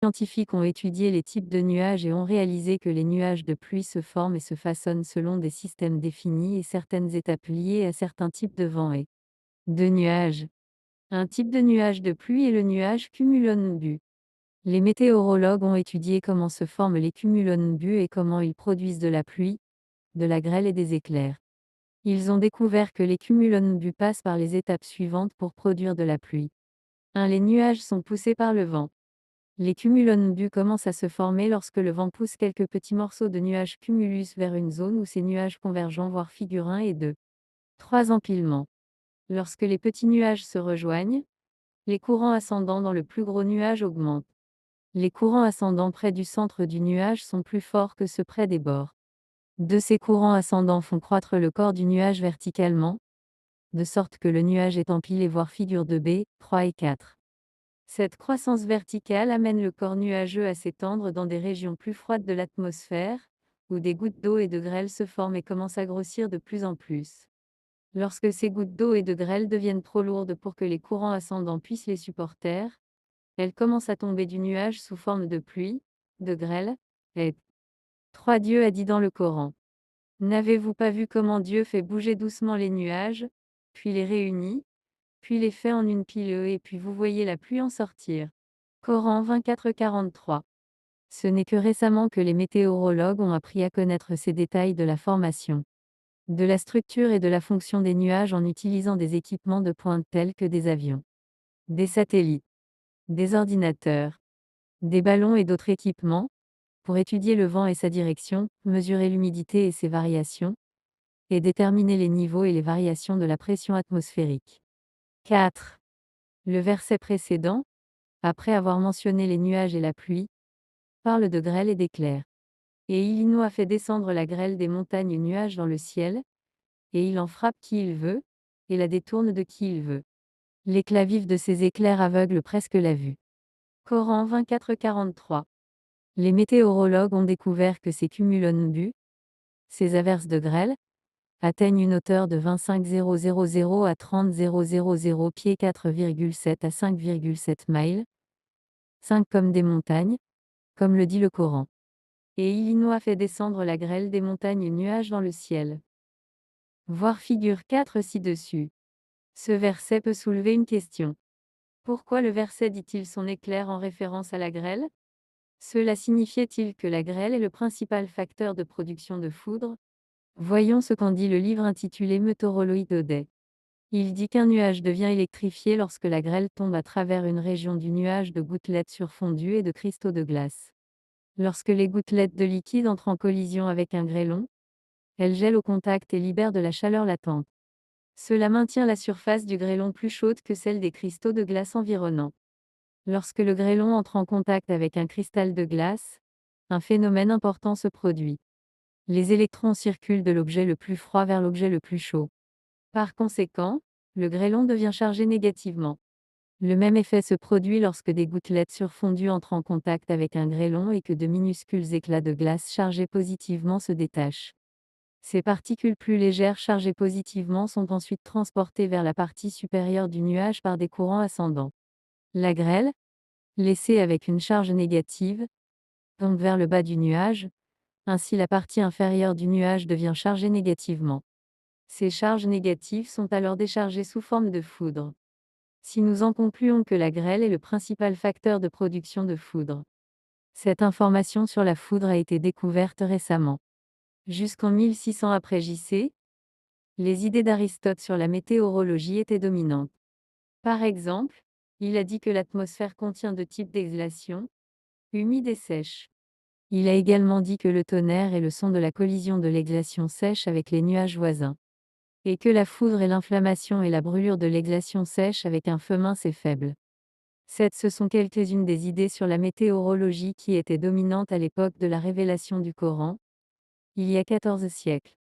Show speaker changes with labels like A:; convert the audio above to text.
A: scientifiques ont étudié les types de nuages et ont réalisé que les nuages de pluie se forment et se façonnent selon des systèmes définis et certaines étapes liées à certains types de vents et de nuages. Un type de nuage de pluie est le nuage cumulonimbus. Les météorologues ont étudié comment se forment les cumulonimbus et comment ils produisent de la pluie, de la grêle et des éclairs. Ils ont découvert que les cumulonimbus passent par les étapes suivantes pour produire de la pluie. 1. Les nuages sont poussés par le vent. Les cumulonimbus commencent à se former lorsque le vent pousse quelques petits morceaux de nuages cumulus vers une zone où ces nuages convergent voire figurent 1 et 2. 3. Empilement. Lorsque les petits nuages se rejoignent, les courants ascendants dans le plus gros nuage augmentent. Les courants ascendants près du centre du nuage sont plus forts que ceux près des bords. 2. Ces courants ascendants font croître le corps du nuage verticalement, de sorte que le nuage est empilé voire figure de B, 3 et 4. Cette croissance verticale amène le corps nuageux à s'étendre dans des régions plus froides de l'atmosphère, où des gouttes d'eau et de grêle se forment et commencent à grossir de plus en plus. Lorsque ces gouttes d'eau et de grêle deviennent trop lourdes pour que les courants ascendants puissent les supporter, elles commencent à tomber du nuage sous forme de pluie, de grêle, et 3. Dieu a dit dans le Coran. N'avez-vous pas vu comment Dieu fait bouger doucement les nuages, puis les réunit, puis les fait en une pile et puis vous voyez la pluie en sortir. Coran 24-43. Ce n'est que récemment que les météorologues ont appris à connaître ces détails de la formation, de la structure et de la fonction des nuages en utilisant des équipements de pointe tels que des avions, des satellites, des ordinateurs, des ballons et d'autres équipements, pour étudier le vent et sa direction, mesurer l'humidité et ses variations, et déterminer les niveaux et les variations de la pression atmosphérique. 4. Le verset précédent, après avoir mentionné les nuages et la pluie, parle de grêle et d'éclairs. Et il a fait descendre la grêle des montagnes nuages dans le ciel, et il en frappe qui il veut, et la détourne de qui il veut. L'éclat vif de ces éclairs aveugle presque la vue. Coran 24-43. Les météorologues ont découvert que ces cumulonimbus, ces averses de grêle, atteignent une hauteur de 25 000 à 30 000 pieds 4,7 à 5,7 miles, 5 comme des montagnes, comme le dit le Coran. Et il a fait descendre la grêle des montagnes nuages dans le ciel. Voir figure 4 ci-dessus. Ce verset peut soulever une question. Pourquoi le verset dit-il son éclair en référence à la grêle? Cela signifiait-il que la grêle est le principal facteur de production de foudre? Voyons ce qu'en dit le livre intitulé Meteoroloid Day. Il dit qu'un nuage devient électrifié lorsque la grêle tombe à travers une région du nuage de gouttelettes surfondues et de cristaux de glace. Lorsque les gouttelettes de liquide entrent en collision avec un grêlon, elles gèlent au contact et libèrent de la chaleur latente. Cela maintient la surface du grêlon plus chaude que celle des cristaux de glace environnants. Lorsque le grêlon entre en contact avec un cristal de glace, un phénomène important se produit. Les électrons circulent de l'objet le plus froid vers l'objet le plus chaud. Par conséquent, le grêlon devient chargé négativement. Le même effet se produit lorsque des gouttelettes surfondues entrent en contact avec un grêlon et que de minuscules éclats de glace chargés positivement se détachent. Ces particules plus légères chargées positivement sont ensuite transportées vers la partie supérieure du nuage par des courants ascendants. La grêle, laissée avec une charge négative, tombe vers le bas du nuage, ainsi la partie inférieure du nuage devient chargée négativement. Ces charges négatives sont alors déchargées sous forme de foudre. Si nous en concluons que la grêle est le principal facteur de production de foudre. Cette information sur la foudre a été découverte récemment. Jusqu'en 1600 après J.C., les idées d'Aristote sur la météorologie étaient dominantes. Par exemple, il a dit que l'atmosphère contient deux types d'exhalation, humide et sèche. Il a également dit que le tonnerre est le son de la collision de l'exhalation sèche avec les nuages voisins. Et que la foudre est l'inflammation et la brûlure de l'exhalation sèche avec un feu mince et faible. Ce sont quelques-unes des idées sur la météorologie qui étaient dominantes à l'époque de la révélation du Coran, il y a 14 siècles.